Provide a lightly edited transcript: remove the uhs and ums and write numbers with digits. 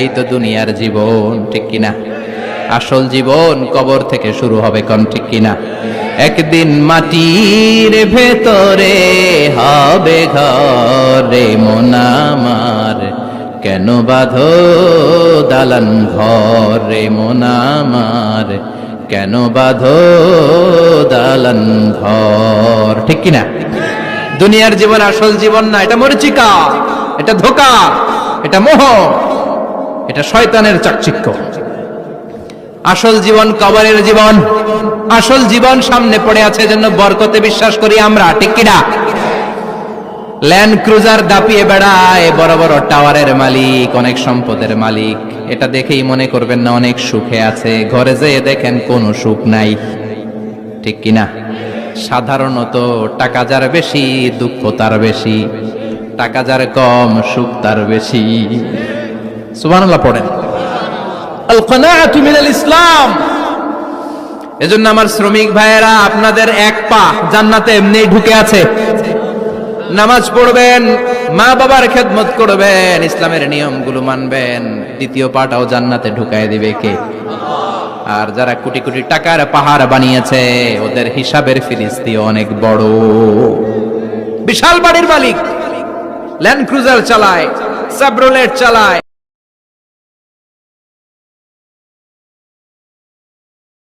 এই তো দুনিয়ার জীবন, ঠিক কিনা? আসল জীবন কবর থেকে শুরু হবে, কোন ঠিক কিনা? একদিন মাটির ভেতরে হবে ঘরে মন আমার, কেন বাঁধো দালান ঘরে মন আমার, কেন বাঁধো দালান ঘর, ঠিক কিনা? দুনিয়ার জীবন আসল জীবন না, এটা মরিচিকা, এটা ধোঁকা, এটা মোহ, এটা শয়তানের চাকচিক্য। আসল জীবন কবরের জীবন, আসল জীবন সামনে পড়ে আছে, জন্য বরকতে বিশ্বাস করি আমরা, ঠিক কিনা? ল্যান্ড ক্রুজার দাপিয়ে বেড়ায়, বড় বড় টাওয়ারের মালিক, অনেক সম্পদের মালিক, এটা দেখেই মনে করবেন না অনেক সুখে আছে, ঘরে যেয়ে দেখেন কোনো সুখ নাই, ঠিক কিনা? সাধারণত টাকা যার বেশি দুঃখ তার বেশি, টাকা যার কম সুখ তার বেশি। সুবহানাল্লাহ পড়েন। আল কানাআতু মিনাল ইসলাম। এজন্য আমার শ্রমিক ভাইয়েরা, আপনাদের এক পা জান্নাতে এমনি ঢুকে আছে। নামাজ পড়বেন, মা বাবার খেদমত করবেন, ইসলামের নিয়মগুলো মানবেন, দ্বিতীয় পাটাও জান্নাতে ঢুকায় দিবে কে? আর যারা কোটি কোটি টাকার পাহাড় বানিয়েছে, ওদের হিসাবের ফিরিস্তি অনেক বড়। বিশাল বাড়ির মালিক, ল্যান্ড ক্রুজার চালায়, সাবরোলেট চালায়,